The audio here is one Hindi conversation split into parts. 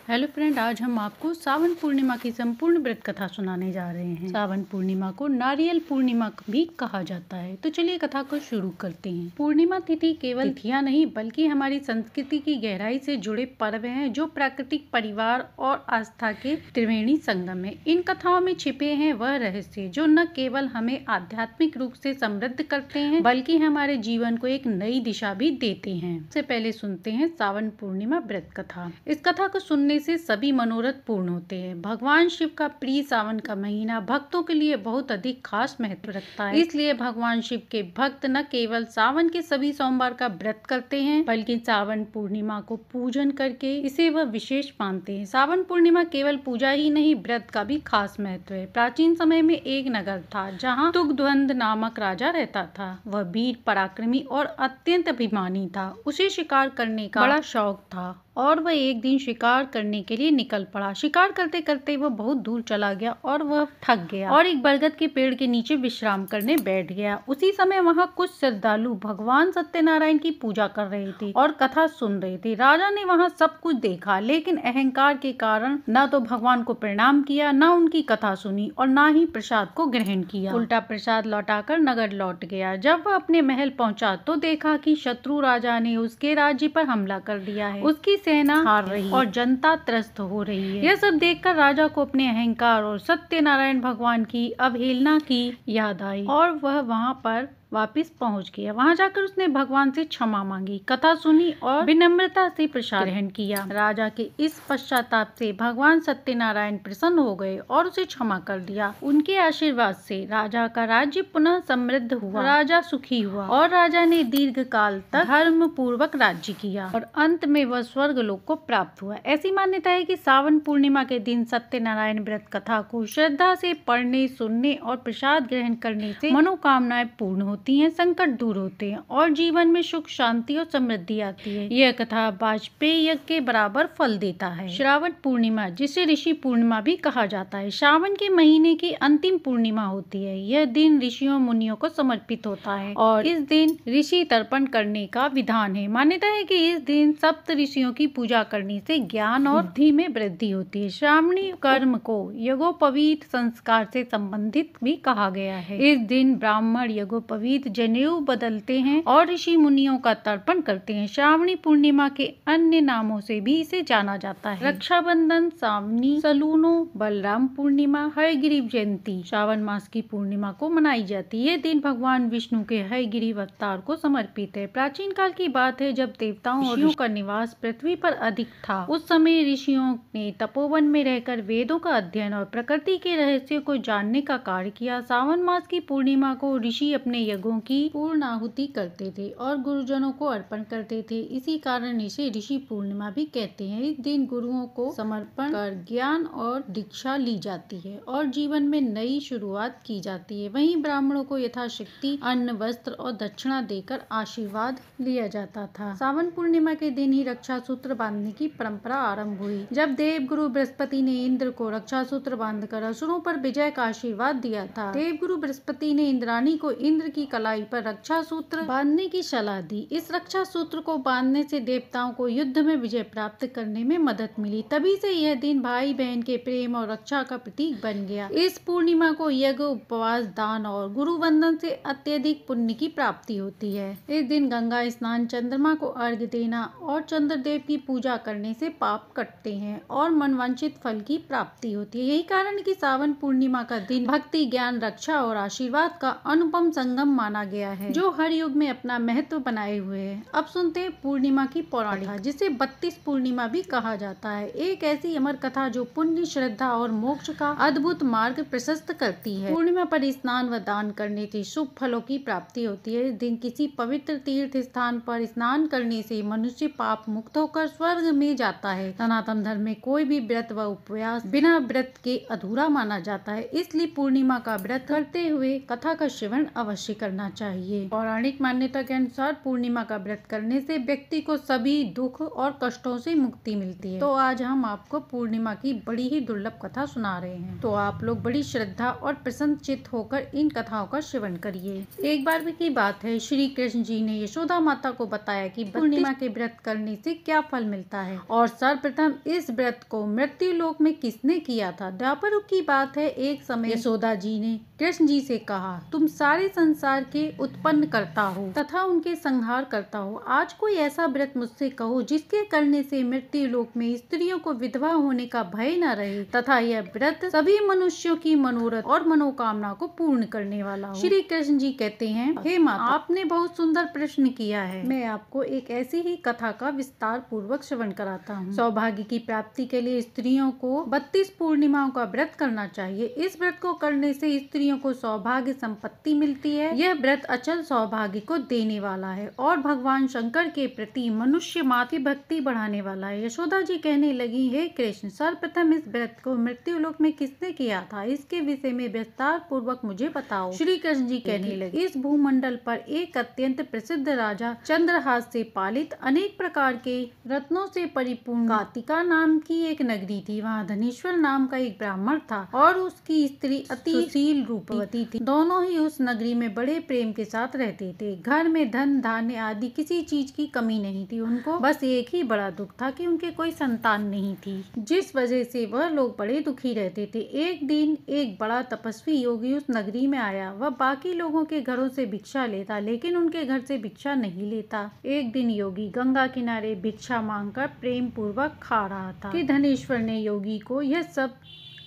हेलो फ्रेंड, आज हम आपको सावन पूर्णिमा की संपूर्ण व्रत कथा सुनाने जा रहे हैं। सावन पूर्णिमा को नारियल पूर्णिमा भी कहा जाता है। तो चलिए कथा को शुरू करते हैं। पूर्णिमा तिथि केवल तिथियां नहीं बल्कि हमारी संस्कृति की गहराई से जुड़े पर्व हैं, जो प्राकृतिक, परिवार और आस्था के त्रिवेणी संगम है। इन कथाओं में छिपे हैं वह रहस्य जो न केवल हमें आध्यात्मिक रूप से समृद्ध करते हैं बल्कि हमारे जीवन को एक नई दिशा भी देते हैं। सबसे पहले सुनते हैं सावन पूर्णिमा व्रत कथा। इस कथा को सुनने से सभी मनोरथ पूर्ण होते हैं। भगवान शिव का प्रिय सावन का महीना भक्तों के लिए बहुत अधिक खास महत्व रखता है। इसलिए भगवान शिव के भक्त न केवल सावन के सभी सोमवार का व्रत करते हैं बल्कि सावन पूर्णिमा को पूजन करके इसे वह विशेष मानते हैं। सावन पूर्णिमा केवल पूजा ही नहीं, व्रत का भी खास महत्व है। प्राचीन समय में एक नगर था जहाँ तुगध्वंद नामक राजा रहता था। वह वीर, पराक्रमी और अत्यंत अभिमानी था। उसे शिकार करने का बड़ा शौक था और वह एक दिन शिकार करने के लिए निकल पड़ा। शिकार करते करते वह बहुत दूर चला गया और वह थक गया और एक बरगद के पेड़ के नीचे विश्राम करने बैठ गया। उसी समय वहां कुछ श्रद्धालु भगवान सत्यनारायण की पूजा कर रहे थे और कथा सुन रहे थे। राजा ने वहां सब कुछ देखा, लेकिन अहंकार के कारण न तो भगवान को प्रणाम किया, न उनकी कथा सुनी और न ही प्रसाद को ग्रहण किया। उल्टा प्रसाद लौटाकर नगर लौट गया। जब वह अपने महल पहुंचा तो देखा कि शत्रु राजा ने उसके राज्य पर हमला कर दिया है। उसकी सेना हार रही और जनता त्रस्त हो रही है। यह सब देखकर राजा को अपने अहंकार और सत्यनारायण भगवान की अवहेलना की याद आई और वह वहां पर वापिस पहुंच गया। वहां जाकर उसने भगवान से क्षमा मांगी, कथा सुनी और विनम्रता से प्रसाद ग्रहण किया। राजा के इस पश्चाताप से भगवान सत्यनारायण प्रसन्न हो गए और उसे क्षमा कर दिया। उनके आशीर्वाद से राजा का राज्य पुनः समृद्ध हुआ, राजा सुखी हुआ और राजा ने दीर्घ काल तक धर्म पूर्वक राज्य किया और अंत में वह स्वर्ग लोक को प्राप्त हुआ। ऐसी मान्यता है कि सावन पूर्णिमा के दिन सत्यनारायण व्रत कथा को श्रद्धा से पढ़ने, सुनने और प्रसाद ग्रहण करने से मनोकामनाएं पूर्ण होती हैं, संकट दूर होते हैं और जीवन में सुख, शांति और समृद्धि आती है। यह कथा वाजपेयी यज्ञ के बराबर फल देता है। श्रावण पूर्णिमा, जिसे ऋषि पूर्णिमा भी कहा जाता है, श्रावण के महीने की अंतिम पूर्णिमा होती है। यह दिन ऋषियों मुनियों को समर्पित होता है और इस दिन ऋषि तर्पण करने का विधान है। मान्यता है कि इस दिन सप्त ऋषियों की पूजा करने से ज्ञान और बुद्धि में वृद्धि होती है। श्रावणी कर्म को यज्ञोपवीत संस्कार से संबंधित भी कहा गया है। इस दिन ब्राह्मण यज्ञोपवीत जनेऊ बदलते हैं और ऋषि मुनियों का तर्पण करते हैं। श्रावणी पूर्णिमा के अन्य नामों से भी इसे जाना जाता है। रक्षाबंधन, सावनी, सलूनो, बलराम पूर्णिमा, हयग्रीव जयंती श्रावण मास की पूर्णिमा को मनाई जाती है। यह दिन भगवान विष्णु के हयग्रीव अवतार को समर्पित है। प्राचीन काल की बात है जब देवताओं और ऋषियों का निवास पृथ्वी पर अधिक था। उस समय ऋषियों ने तपोवन में रहकर वेदों का अध्ययन और प्रकृति के रहस्यों को जानने का कार्य किया। सावन मास की पूर्णिमा को ऋषि अपने यज्ञों की पूर्ण आहुति करते थे और गुरुजनों को अर्पण करते थे। इसी कारण इसे ऋषि पूर्णिमा भी कहते हैं। इस दिन गुरुओं को समर्पण कर ज्ञान और दीक्षा ली जाती है और जीवन में नई शुरुआत की जाती है। वहीं ब्राह्मणों को यथाशक्ति अन्न, वस्त्र और दक्षिणा देकर आशीर्वाद लिया जाता था। सावन पूर्णिमा के दिन ही रक्षा सूत्र बांधने की परंपरा आरंभ हुई। जब देव गुरु बृहस्पति ने इंद्र को रक्षा सूत्र बांधकर असुरों पर विजय का आशीर्वाद दिया था। देव गुरु बृहस्पति ने इंद्राणी को इंद्र की कलाई पर रक्षा सूत्र बांधने की सलाह दी। इस रक्षा सूत्र को बांधने से देवताओं को युद्ध में विजय प्राप्त करने में मदद मिली। तभी से यह दिन भाई बहन के प्रेम और रक्षा का प्रतीक बन गया। इस पूर्णिमा को यज्ञ, उपवास, दान और गुरु वंदन से अत्यधिक पुण्य की प्राप्ति होती है। इस दिन गंगा स्नान, चंद्रमा को अर्घ्य देना और चंद्रदेव की पूजा करने से पाप कटते हैं और मनवांछित फल की प्राप्ति होती है। यही कारण कि सावन पूर्णिमा का दिन भक्ति, ज्ञान, रक्षा और आशीर्वाद का अनुपम संगम माना गया है, जो हर युग में अपना महत्व बनाए हुए है। अब सुनते हैं पूर्णिमा की पौराणिक कथा, जिसे 32 पूर्णिमा भी कहा जाता है। एक ऐसी अमर कथा जो पुण्य, श्रद्धा और मोक्ष का अद्भुत मार्ग प्रशस्त करती है। पूर्णिमा पर स्नान व दान करने से शुभ फलों की प्राप्ति होती है। इस दिन किसी पवित्र तीर्थ स्थान पर स्नान करने से मनुष्य पाप मुक्त होकर स्वर्ग में जाता है। सनातन धर्म में कोई भी व्रत व उपवास बिना व्रत के अधूरा माना जाता है। इसलिए पूर्णिमा का व्रत करते हुए कथा का श्रवण अवश्य करना चाहिए। पौराणिक मान्यता के अनुसार पूर्णिमा का व्रत करने से व्यक्ति को सभी दुख और कष्टों से मुक्ति मिलती है। तो आज हम आपको पूर्णिमा की बड़ी ही दुर्लभ कथा सुना रहे हैं, तो आप लोग बड़ी श्रद्धा और प्रसन्नचित्त होकर इन कथाओं का श्रवण करिए। एक बार की बात है, श्री कृष्ण जी ने यशोदा माता को बताया कि पूर्णिमा के व्रत करने से क्या फल मिलता है और सर्वप्रथम इस व्रत को मृत्यु लोक में किसने किया था। द्वापर युग की बात है, एक समय यशोदा जी ने कृष्ण जी से कहा, तुम सारे संसार के उत्पन्न करता हो तथा उनके संहार करता हो। आज कोई ऐसा व्रत मुझसे कहो जिसके करने से मृत्यु लोक में स्त्रियों को विधवा होने का भय न रहे तथा यह व्रत सभी मनुष्यों की मनोरथ और मनोकामना को पूर्ण करने वाला हो। श्री कृष्ण जी कहते हैं, हे माता, आपने बहुत सुंदर प्रश्न किया है। मैं आपको एक ऐसी ही कथा का विस्तार पूर्वक श्रवण कराता हूँ। सौभाग्य की प्राप्ति के लिए स्त्रियों को 32 पूर्णिमाओं का व्रत करना चाहिए। इस व्रत को करने से स्त्रियों को सौभाग्य संपत्ति मिलती है। यह व्रत अचल सौभाग्य को देने वाला है और भगवान शंकर के प्रति मनुष्य मात्र की भक्ति बढ़ाने वाला है। यशोदा जी कहने लगी, हे कृष्ण, सर्वप्रथम इस व्रत को मृत्यु लोक में किसने किया था, इसके विषय में विस्तार पूर्वक मुझे बताओ। श्री कृष्ण जी कहने लगे, इस भूमंडल पर एक अत्यंत प्रसिद्ध राजा चंद्रहास से पालित अनेक प्रकार के रत्नों से परिपूर्ण कातिका नाम की एक नगरी थी। वहाँ धनेश्वर नाम का एक ब्राह्मण था और उसकी स्त्री अति सुशील रूपवती थी। दोनों ही उस नगरी में बड़े प्रेम के साथ रहते थे। घर में धन धान्य आदि किसी चीज की कमी नहीं थी। उनको बस एक ही बड़ा दुख था कि उनके कोई संतान नहीं थी, जिस वजह से वह लोग बड़े दुखी रहते थे। एक दिन एक बड़ा तपस्वी योगी उस नगरी में आया। वह बाकी लोगों के घरों से भिक्षा लेता, लेकिन उनके घर से भिक्षा नहीं लेता। एक दिन योगी गंगा किनारे भिक्षा मांगकर प्रेम पूर्वक खा रहा था कि धनेश्वर ने योगी को यह सब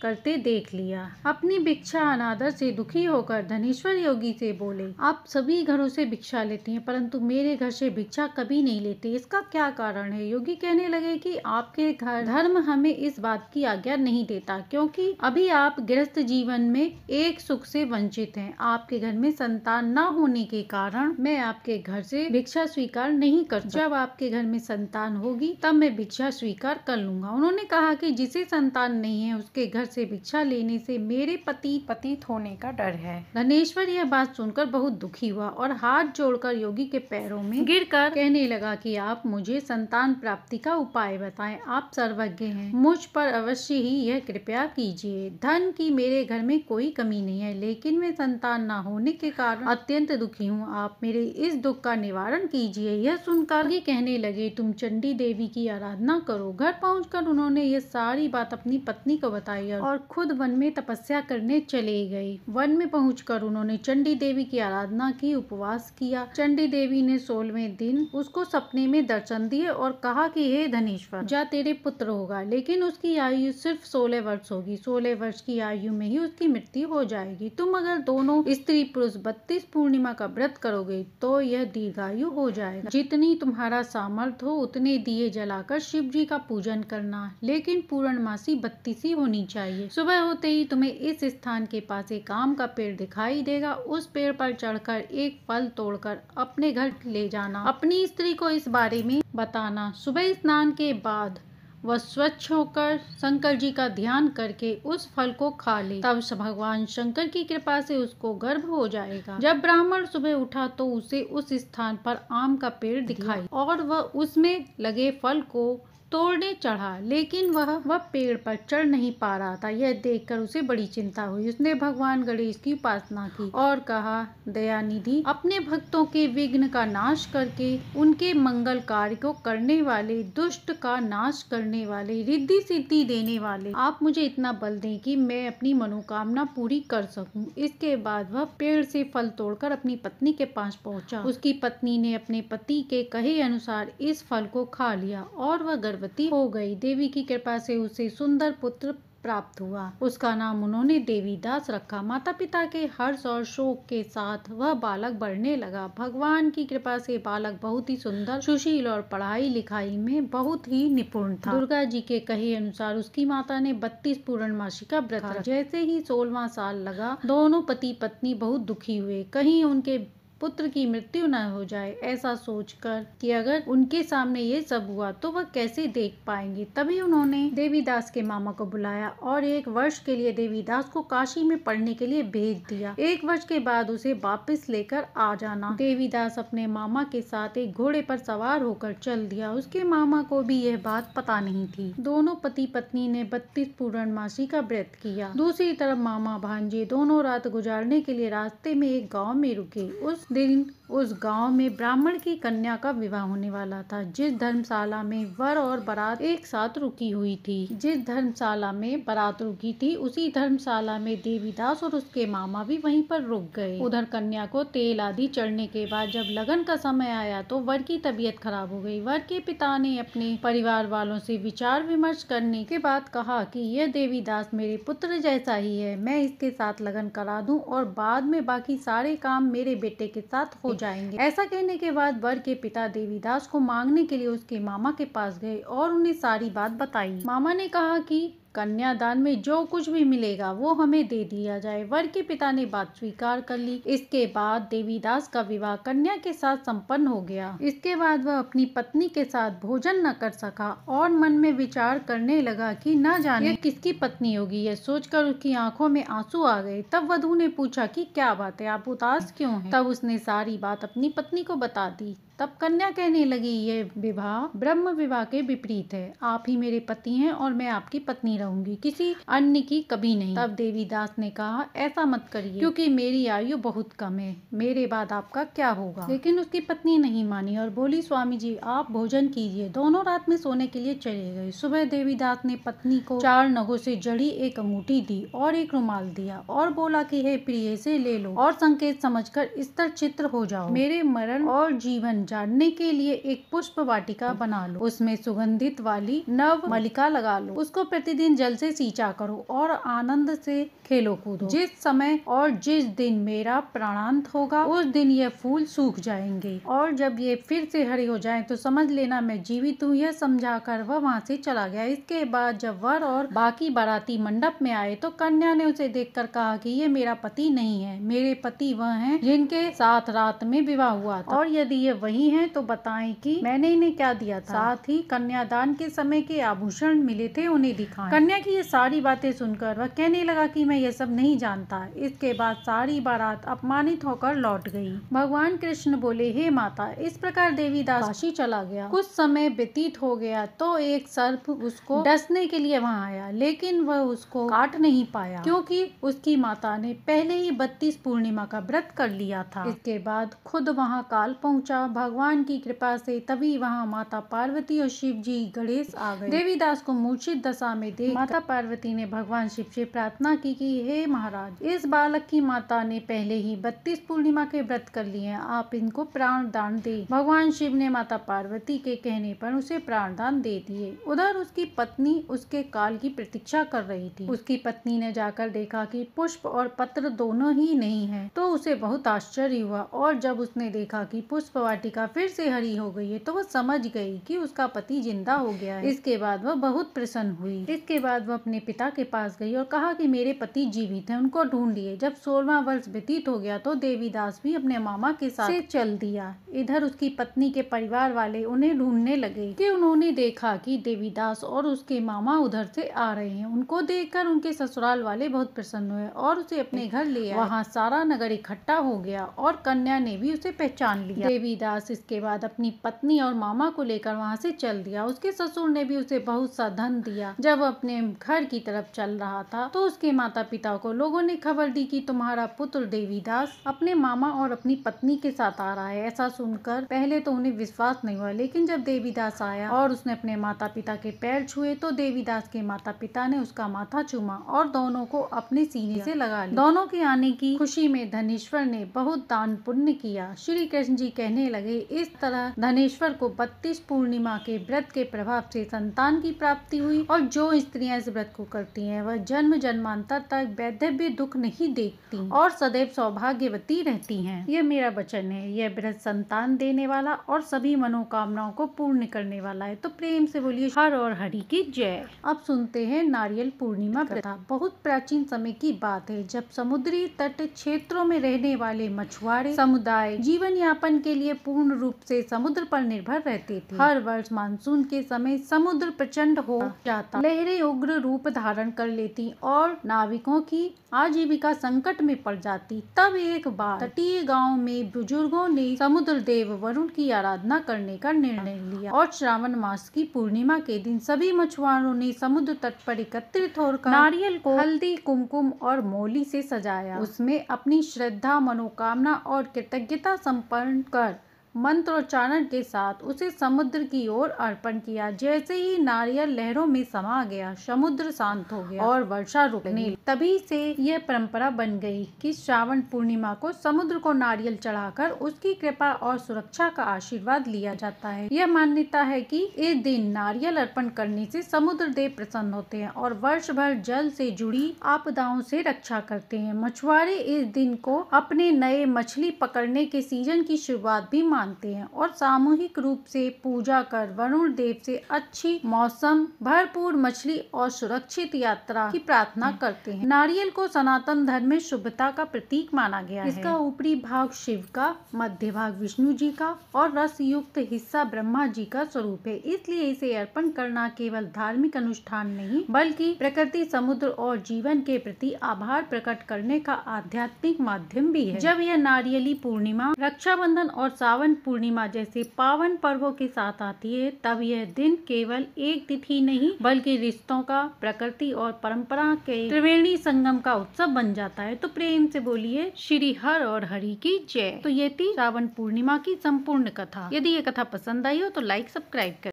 करते देख लिया। अपनी भिक्षा अनादर से दुखी होकर धनेश्वर योगी से बोले, आप सभी घरों से भिक्षा लेती हैं परंतु मेरे घर से भिक्षा कभी नहीं लेते, इसका क्या कारण है। योगी कहने लगे कि आपके घर धर्म हमें इस बात की आज्ञा नहीं देता, क्योंकि अभी आप गृहस्थ जीवन में एक सुख से वंचित हैं। आपके घर में संतान न होने के कारण मैं आपके घर से भिक्षा स्वीकार नहीं कर सकता। जब आपके घर में संतान होगी तब मैं भिक्षा स्वीकार कर लूंगा। उन्होंने कहा कि जिसे संतान नहीं है उसके घर से भिक्षा लेने से मेरे पतित होने का डर है। धनेश्वर यह बात सुनकर बहुत दुखी हुआ और हाथ जोड़कर योगी के पैरों में गिरकर कहने लगा कि आप मुझे संतान प्राप्ति का उपाय बताएं। आप सर्वज्ञ हैं, मुझ पर अवश्य ही यह कृपया कीजिए। धन की मेरे घर में कोई कमी नहीं है, लेकिन मैं संतान न होने के कारण अत्यंत दुखी हूँ। आप मेरे इस दुख का निवारण कीजिए। यह सुनकर ये कहने लगे, तुम चंडी देवी की आराधना करो। घर पहुँचकर उन्होंने यह सारी बात अपनी पत्नी को बताई और खुद वन में तपस्या करने चले गए। वन में पहुंचकर उन्होंने चंडी देवी की आराधना की, उपवास किया। चंडी देवी ने 16वें दिन उसको सपने में दर्शन दिए और कहा कि हे धनेश्वर, जा तेरे पुत्र होगा, लेकिन उसकी आयु सिर्फ 16 वर्ष होगी। 16 वर्ष की आयु में ही उसकी मृत्यु हो जाएगी। तुम अगर दोनों स्त्री पुरुष 32 पूर्णिमा का व्रत करोगे तो यह दीर्घायु हो जाएगा। जितनी तुम्हारा सामर्थ्य हो उतने दिए जलाकर शिव जी का पूजन करना, लेकिन पूर्णमासी 32 ही होनी चाहिए। सुबह होते ही तुम्हें इस स्थान के पास एक आम का पेड़ दिखाई देगा। उस पेड़ पर चढ़कर एक फल तोड़कर अपने घर ले जाना। अपनी स्त्री को इस बारे में बताना। सुबह स्नान के बाद वह स्वच्छ होकर शंकर जी का ध्यान करके उस फल को खा ले, तब भगवान शंकर की कृपा से उसको गर्भ हो जाएगा। जब ब्राह्मण सुबह उठा तो उसे उस स्थान पर आम का पेड़ दिखाई और वह उसमें लगे फल को तोड़ने चढ़ा, लेकिन वह पेड़ पर चढ़ नहीं पा रहा था। यह देखकर उसे बड़ी चिंता हुई। उसने भगवान गणेश की उपासना की और कहा, दयानिधि, अपने भक्तों के विघ्न का नाश करके उनके मंगल कार्य को करने वाले, दुष्ट का नाश करने वाले, रिद्धि सिद्धि देने वाले, आप मुझे इतना बल दें कि मैं अपनी मनोकामना पूरी कर सकूं। इसके बाद वह पेड़ से फल तोड़कर अपनी पत्नी के पास पहुंचा। उसकी पत्नी ने अपने पति के कहे अनुसार इस फल को खा लिया और वह गर्भवती हो गई। देवी की कृपा से उसे सुंदर पुत्र प्राप्त हुआ। उसका नाम उन्होंने देवीदास रखा। माता पिता के हर्ष और शोक के साथ वह बालक बढ़ने लगा। भगवान की कृपा से बालक बहुत ही सुंदर, सुशील और पढ़ाई लिखाई में बहुत ही निपुण था। दुर्गा जी के कहे अनुसार उसकी माता ने 32 पूर्णमासी का व्रत रखा। जैसे ही 16वां साल लगा, दोनों पति पत्नी बहुत दुखी हुए। कहीं उनके पुत्र की मृत्यु न हो जाए। ऐसा सोचकर कि अगर उनके सामने ये सब हुआ तो वह कैसे देख पाएंगे, तभी उन्होंने देवीदास के मामा को बुलाया और 1 वर्ष के लिए देवीदास को काशी में पढ़ने के लिए भेज दिया। 1 वर्ष के बाद उसे वापस लेकर आ जाना। देवीदास अपने मामा के साथ एक घोड़े पर सवार होकर चल दिया। उसके मामा को भी यह बात पता नहीं थी। दोनों पति पत्नी ने 32 पूर्णमासी का व्रत किया। दूसरी तरफ मामा भांजे दोनों रात गुजारने के लिए रास्ते में एक गांव में रुके। उस दिन उस गांव में ब्राह्मण की कन्या का विवाह होने वाला था। जिस धर्मशाला में वर और बारात एक साथ रुकी हुई थी, जिस धर्मशाला में बारात रुकी थी, उसी धर्मशाला में देवीदास और उसके मामा भी वहीं पर रुक गए। उधर कन्या को तेल आदि चढ़ने के बाद जब लगन का समय आया तो वर की तबीयत खराब हो गई। वर के पिता ने अपने परिवार वालों से विचार विमर्श करने के बाद कहा कि यह देवीदास मेरे पुत्र जैसा ही है, मैं इसके साथ लगन करा दूं और बाद में बाकी सारे काम मेरे बेटे के साथ हो जाएंगे। ऐसा कहने के बाद वर के पिता देवीदास को मांगने के लिए उसके मामा के पास गए और उन्हें सारी बात बताई। मामा ने कहा कि कन्यादान में जो कुछ भी मिलेगा वो हमें दे दिया जाए। वर के पिता ने बात स्वीकार कर ली। इसके बाद देवीदास का विवाह कन्या के साथ संपन्न हो गया। इसके बाद वह अपनी पत्नी के साथ भोजन न कर सका और मन में विचार करने लगा कि न जाने किसकी पत्नी होगी। यह सोचकर उसकी आंखों में आंसू आ गए। तब वधू ने पूछा कि क्या बात है, आप उदास क्यों हैं? तब उसने सारी बात अपनी पत्नी को बता दी। तब कन्या कहने लगी, यह विवाह ब्रह्म विवाह के विपरीत है। आप ही मेरे पति हैं और मैं आपकी पत्नी रहूंगी, किसी अन्य की कभी नहीं। तब देवीदास ने कहा, ऐसा मत करिए क्योंकि मेरी आयु बहुत कम है, मेरे बाद आपका क्या होगा। लेकिन उसकी पत्नी नहीं मानी और बोली, स्वामी जी आप भोजन कीजिए। दोनों रात में सोने के लिए चले गए। सुबह देवीदास ने पत्नी को 4 नगों से जड़ी एक अंगूठी दी और एक रुमाल दिया और बोला कि हे प्रिय, से ले लो और संकेत समझकर स्तर चित्र हो जाओ। मेरे मरण और जीवन जानने के लिए एक पुष्प वाटिका बना लो, उसमें सुगंधित वाली नव मलिका लगा लो, उसको प्रतिदिन जल से सींचा करो और आनंद से खेलो कूदो। जिस समय और जिस दिन मेरा प्राणांत होगा उस दिन ये फूल सूख जाएंगे और जब ये फिर से हरे हो जाएं तो समझ लेना मैं जीवित हूँ। यह समझाकर वह वहाँ से चला गया। इसके बाद जब वर और बाकी बाराती मंडप में आए तो कन्या ने उसे देखकर कहा कि ये मेरा पति नहीं है, मेरे पति वह हैं जिनके साथ रात में विवाह हुआ था, और यदि ये वही हैं तो बताएं कि मैंने इन्हें क्या दिया था। साथ ही कन्यादान के समय के आभूषण मिले थे उन्हें दिखाएं। कन्या की ये सारी बातें सुनकर वह कहने लगा कि मैं ये सब नहीं जानता। इसके बाद सारी बारात अपमानित होकर लौट गई। भगवान कृष्ण बोले, हे माता, इस प्रकार देवीदास काशी चला गया। कुछ समय व्यतीत हो गया तो एक सर्प उसको डसने के लिए वहाँ आया, लेकिन वह उसको काट नहीं पाया क्योंकि उसकी माता ने पहले ही 32 पूर्णिमा का व्रत कर लिया था। इसके बाद खुद वहाँ काल पहुँचा। भगवान की कृपा से तभी वहाँ माता पार्वती और शिव जी गणेश आ गए। देवीदास को मूर्छित दशा में देख माता पार्वती ने भगवान शिव से प्रार्थना की कि हे महाराज, इस बालक की माता ने पहले ही 32 पूर्णिमा के व्रत कर लिए हैं, आप इनको प्राण दान दे। भगवान शिव ने माता पार्वती के कहने पर उसे प्राण दान दे दिए। उधर उसकी पत्नी उसके काल की प्रतीक्षा कर रही थी। उसकी पत्नी ने जाकर देखा कि पुष्प और पत्र दोनों ही नहीं है, तो उसे बहुत आश्चर्य हुआ और जब उसने देखा कि पुष्प वाटिका फिर से हरी हो गई है तो वह समझ गई कि उसका पति जिंदा हो गया है। इसके बाद वह बहुत प्रसन्न हुई। इसके बाद वह अपने पिता के पास गई और कहा कि मेरे पति जीवित हैं, उनको ढूंढ लिए। जब 16वां वर्ष व्यतीत हो गया तो देवीदास भी अपने मामा के साथ से चल दिया। इधर उसकी पत्नी के परिवार वाले उन्हें ढूंढने लगे कि उन्होंने देखा कि देवीदास और उसके मामा उधर से आ रहे हैं। उनको देखकर उनके ससुराल वाले बहुत प्रसन्न हुए और उसे अपने घर ले आए। वहाँ सारा नगर इकट्ठा हो गया और कन्या ने भी उसे पहचान लिया। देवीदास इसके बाद अपनी पत्नी और मामा को लेकर वहाँ से चल दिया। उसके ससुर ने भी उसे बहुत सा धन दिया। जब अपने घर की तरफ चल रहा था तो उसके माता पिता को लोगों ने खबर दी कि तुम्हारा पुत्र देवीदास अपने मामा और अपनी पत्नी के साथ आ रहा है। ऐसा सुनकर पहले तो उन्हें विश्वास नहीं हुआ, लेकिन जब देवीदास आया और उसने अपने माता पिता के पैर छुए तो देवीदास के माता पिता ने उसका माथा चूमा और दोनों को अपने सीने से लगा लिया। दोनों के आने की खुशी में धनेश्वर ने बहुत दान पुण्य किया। श्री कृष्ण जी कहने लगे लगे। इस तरह धनेश्वर को 32 पूर्णिमा के व्रत के प्रभाव से संतान की प्राप्ति हुई और जो स्त्रियां इस व्रत को करती हैं वह जन्म जन्मांतर तक वैधव्य दुख नहीं देखती और सदैव सौभाग्यवती रहती हैं। यह मेरा वचन है। यह व्रत संतान देने वाला और सभी मनोकामनाओं को पूर्ण करने वाला है। तो प्रेम से बोलिए हर और हरि की जय। अब सुनते हैं नारियल पूर्णिमा कथा। बहुत प्राचीन समय की बात है जब समुद्री तट क्षेत्रों में रहने वाले मछुआरे समुदाय जीवन यापन के लिए पूर्ण रूप से समुद्र पर निर्भर रहते थे। हर वर्ष मानसून के समय समुद्र प्रचंड हो जाता, लहरें उग्र रूप धारण कर लेती और नाविकों की आजीविका संकट में पड़ जाती। तब एक बार तटीय गांव में बुजुर्गों ने समुद्र देव वरुण की आराधना करने का निर्णय लिया और श्रावण मास की पूर्णिमा के दिन सभी मछुआरों ने समुद्र तट पर एकत्रित होकर नारियल को हल्दी, कुमकुम और मोली से सजाया। उसमें अपनी श्रद्धा, मनोकामना और कृतज्ञता संपन्न कर मंत्रोच्चारण के साथ उसे समुद्र की ओर अर्पण किया। जैसे ही नारियल लहरों में समा गया, समुद्र शांत हो गया और वर्षा रुकने लगी। तभी से यह परंपरा बन गई कि श्रावण पूर्णिमा को समुद्र को नारियल चढ़ाकर उसकी कृपा और सुरक्षा का आशीर्वाद लिया जाता है। यह मान्यता है कि इस दिन नारियल अर्पण करने से समुद्र देव प्रसन्न होते हैं और वर्ष भर जल से जुड़ी आपदाओं से रक्षा करते हैं। मछुआरे इस दिन को अपने नए मछली पकड़ने के सीजन की शुरुआत भी मानते हैं और सामूहिक रूप से पूजा कर वरुण देव से अच्छी मौसम, भरपूर मछली और सुरक्षित यात्रा की प्रार्थना करते हैं। नारियल को सनातन धर्म में शुभता का प्रतीक माना गया है। इसका ऊपरी भाग शिव का, मध्य भाग विष्णु जी का और रस युक्त हिस्सा ब्रह्मा जी का स्वरूप है। इसलिए इसे अर्पण करना केवल धार्मिक अनुष्ठान नहीं बल्कि प्रकृति, समुद्र और जीवन के प्रति आभार प्रकट करने का आध्यात्मिक माध्यम भी है। जब यह नारियली पूर्णिमा, रक्षाबंधन और सावन पूर्णिमा जैसे पावन पर्वों के साथ आती है तब यह दिन केवल एक तिथि नहीं बल्कि रिश्तों का, प्रकृति और परंपरा के त्रिवेणी संगम का उत्सव बन जाता है। तो प्रेम से बोलिए श्री हर और हरि की जय। तो ये थी श्रावण पूर्णिमा की संपूर्ण कथा। यदि ये कथा पसंद आई हो तो लाइक, सब्सक्राइब करें।